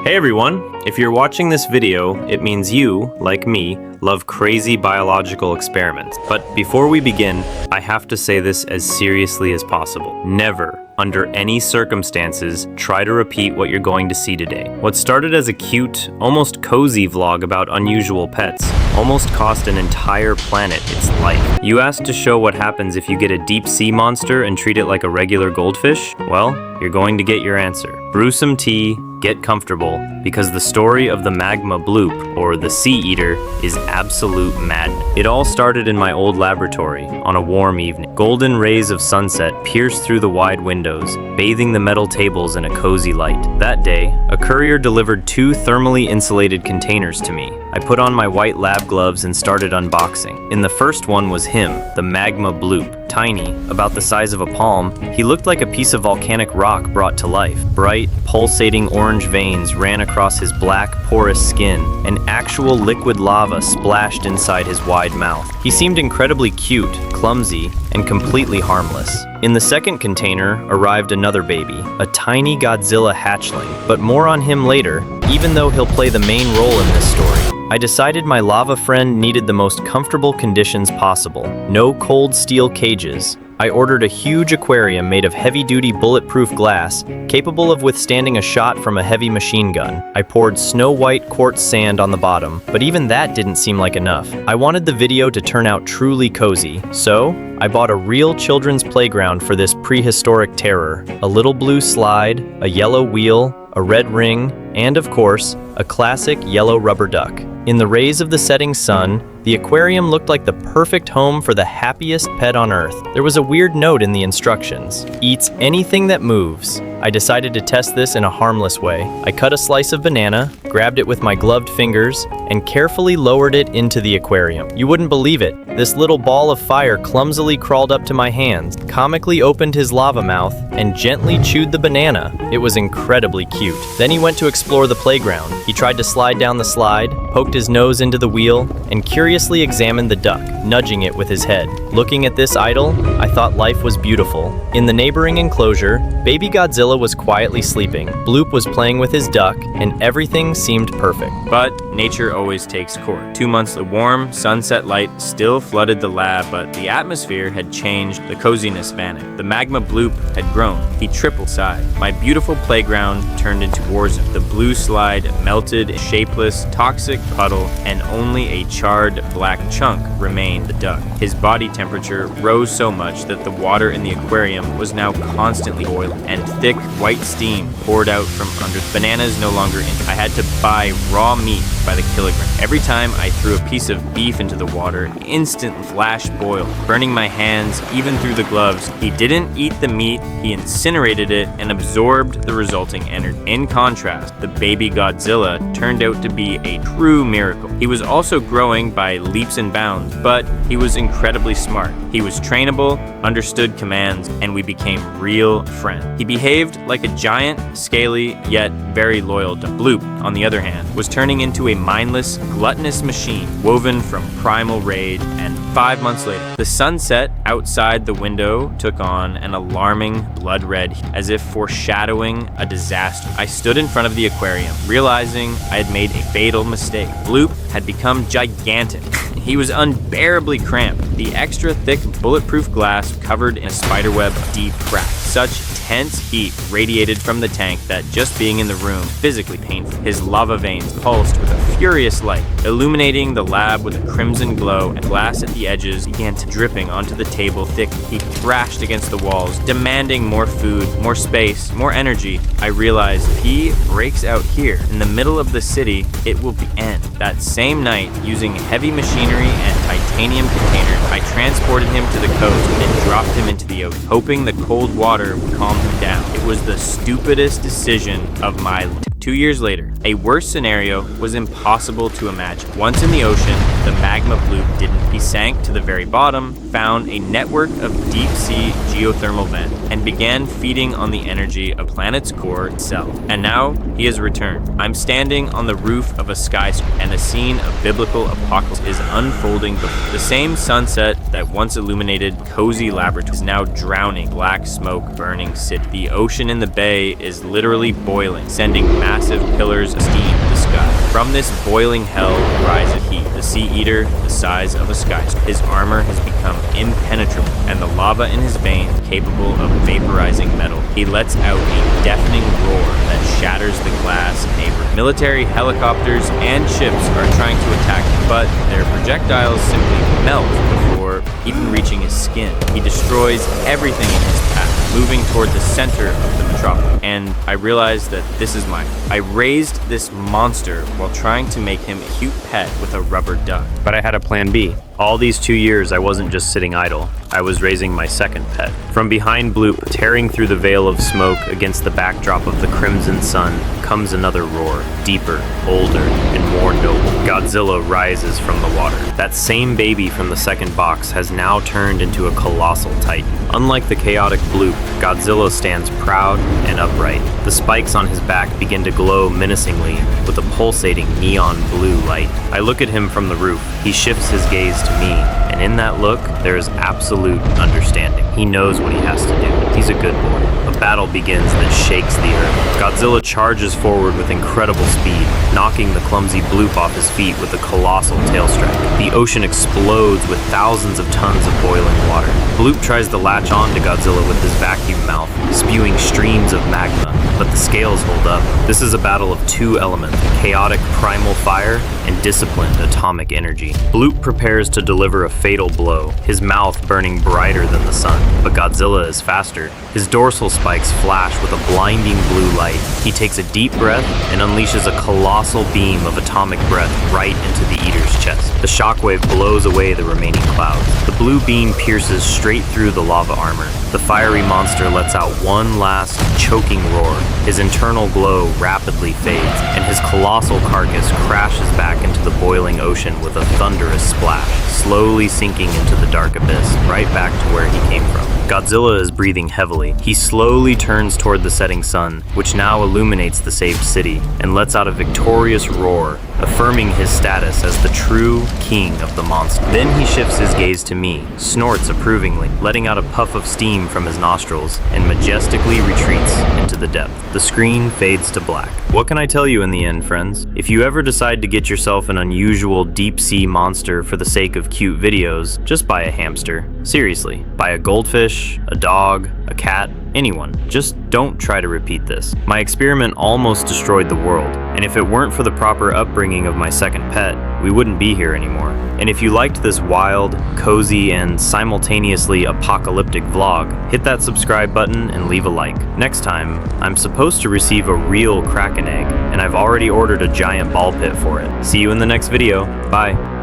Hey everyone! If you're watching this video, it means you, like me, love crazy biological experiments. But before we begin, I have to say this as seriously as possible. Never, under any circumstances, try to repeat what you're going to see today. What started as a cute, almost cozy vlog about unusual pets almost cost an entire planet its life. You asked to show what happens if you get a deep sea monster and treat it like a regular goldfish? Well, you're going to get your answer. Brew some tea, get comfortable, because the story of the magma bloop, or the sea eater, is absolute madness. It all started in my old laboratory on a warm evening. Golden rays of sunset pierced through the wide windows, bathing the metal tables in a cozy light. That day, a courier delivered 2 thermally insulated containers to me. I put on my white lab gloves and started unboxing. In the first one was him, the magma bloop. Tiny, about the size of a palm, he looked like a piece of volcanic rock brought to life. Bright, pulsating orange veins ran across his black, porous skin, and actual liquid lava splashed inside his wide mouth. He seemed incredibly cute, clumsy, and completely harmless. In the second container arrived another baby, a tiny Godzilla hatchling, but more on him later, even though he'll play the main role in this story. I decided my lava friend needed the most comfortable conditions possible. No cold steel cages. I ordered a huge aquarium made of heavy-duty bulletproof glass, capable of withstanding a shot from a heavy machine gun. I poured snow-white quartz sand on the bottom, but even that didn't seem like enough. I wanted the video to turn out truly cozy, so I bought a real children's playground for this prehistoric terror. A little blue slide, a yellow wheel, a red ring, and of course, a classic yellow rubber duck. In the rays of the setting sun, the aquarium looked like the perfect home for the happiest pet on Earth. There was a weird note in the instructions. Eats anything that moves. I decided to test this in a harmless way. I cut a slice of banana, grabbed it with my gloved fingers, and carefully lowered it into the aquarium. You wouldn't believe it. This little ball of fire clumsily crawled up to my hands, comically opened his lava mouth, and gently chewed the banana. It was incredibly cute. Then he went to explore the playground. He tried to slide down the slide, poked his nose into the wheel, and curiously examined the duck, nudging it with his head. Looking at this idol, I thought life was beautiful. In the neighboring enclosure, baby Godzilla was quietly sleeping. Bloop was playing with his duck, and everything seemed perfect. But nature always takes court. 2 months of warm, sunset light still flooded the lab, but the atmosphere had changed, the coziness vanished. The magma bloop had grown. He tripled size. My beautiful playground turned into war zone. The blue slide melted, a shapeless, toxic puddle, and only a charred black chunk remained the duck. His body temperature rose so much that the water in the aquarium was now constantly boiling, and thick white steam poured out from under. Bananas no longer in. I had to buy raw meat by the kilogram. Every time I threw a piece of beef into the water, instant flash boil, burning my hands even through the gloves. He didn't eat the meat, he incinerated it and absorbed the resulting energy. In contrast, the baby Godzilla turned out to be a true miracle. He was also growing by leaps and bounds, but he was incredibly smart. He was trainable, understood commands, and we became real friends. He behaved like a giant, scaly, yet very loyal dog. Bloop, on the other hand, was turning into a mindless, gluttonous machine woven from primal rage, and 5 months later, the sunset outside the window took on an alarming blood red hue, as if foreshadowing a disaster. I stood in front of the aquarium, realizing I had made a fatal mistake. Bloop had become gigantic. He was unbearably cramped, the extra thick bulletproof glass covered in a spiderweb of deep cracks. Such intense heat radiated from the tank that just being in the room physically painful. His lava veins pulsed with a furious light, illuminating the lab with a crimson glow, and glass at the edges began dripping onto the table thick. He thrashed against the walls, demanding more food, more space, more energy. I realized if he breaks out here in the middle of the city, it will be end. That same night, using heavy machinery and titanium containers, I transported him to the coast and dropped him into the ocean, hoping the cold water would calm him down. It was the stupidest decision of my life. 2 years later, a worse scenario was impossible to imagine. Once in the ocean, the magma bloop didn't. He sank to the very bottom, found a network of deep-sea geothermal vents, and began feeding on the energy of planet's core itself. And now, he has returned. I'm standing on the roof of a skyscraper, and a scene of biblical apocalypse is unfolding before. The same sunset that once illuminated cozy laboratory is now drowning black smoke burning city. The ocean in the bay is literally boiling, sending massive pillars of steam the sky. From this boiling hell rises heat, the Sea Eater the size of a skyscraper. His armor has become impenetrable, and the lava in his veins capable of vaporizing metal. He lets out a deafening roar that shatters the glass neighbor. Military helicopters and ships are trying to attack him, but their projectiles simply melt before even reaching his skin. He destroys everything in his path, moving toward the center of the metropolis. And I realized that this is mine. I raised this monster while trying to make him a cute pet with a rubber duck. But I had a plan B. All these 2 years, I wasn't just sitting idle. I was raising my second pet. From behind Bloop, tearing through the veil of smoke against the backdrop of the crimson sun, comes another roar, deeper, older, and more noble. Godzilla rises from the water. That same baby from the second box has now turned into a colossal titan. Unlike the chaotic Bloop, Godzilla stands proud and upright. The spikes on his back begin to glow menacingly with a pulsating neon blue light. I look at him from the roof. He shifts his gaze to me, and in that look, there is absolute understanding. He knows what he has to do. He's a good boy. A battle begins that shakes the earth. Godzilla charges forward with incredible speed, knocking the clumsy Bloop off his feet with a colossal tail strike. The ocean explodes with thousands of tons of boiling water. Bloop tries to latch on to Godzilla with his vacuum mouth, spewing streams of magma, but the scales hold up. This is a battle of two elements, chaotic primal fire and disciplined atomic energy. Bloop prepares to deliver a fatal blow, his mouth burning brighter than the sun, but Godzilla is faster. His dorsal spikes flash with a blinding blue light. He takes a deep breath and unleashes a colossal beam of atomic breath right into the Eater's chest. The shockwave blows away the remaining clouds. The blue beam pierces straight through the lava armor. The fiery monster lets out one last choking roar. His internal glow rapidly fades, and his colossal carcass crashes back into the boiling ocean with a thunderous splash, slowly sinking into the dark abyss, right back to where he came from. Godzilla is breathing heavily. He slowly turns toward the setting sun, which now illuminates the saved city, and lets out a victorious roar, affirming his status as the true king of the monster. Then he shifts his gaze to me, snorts approvingly, letting out a puff of steam from his nostrils, and majestically retreats into the depth. The screen fades to black. What can I tell you in the end, friends? If you ever decide to get yourself an unusual deep-sea monster for the sake of cute videos, just buy a hamster. Seriously, buy a goldfish, a dog, a cat, anyone. Just don't try to repeat this. My experiment almost destroyed the world, and if it weren't for the proper upbringing of my second pet, we wouldn't be here anymore. And if you liked this wild, cozy, and simultaneously apocalyptic vlog, hit that subscribe button and leave a like. Next time, I'm supposed to receive a real Kraken egg, and I've already ordered a giant ball pit for it. See you in the next video. Bye.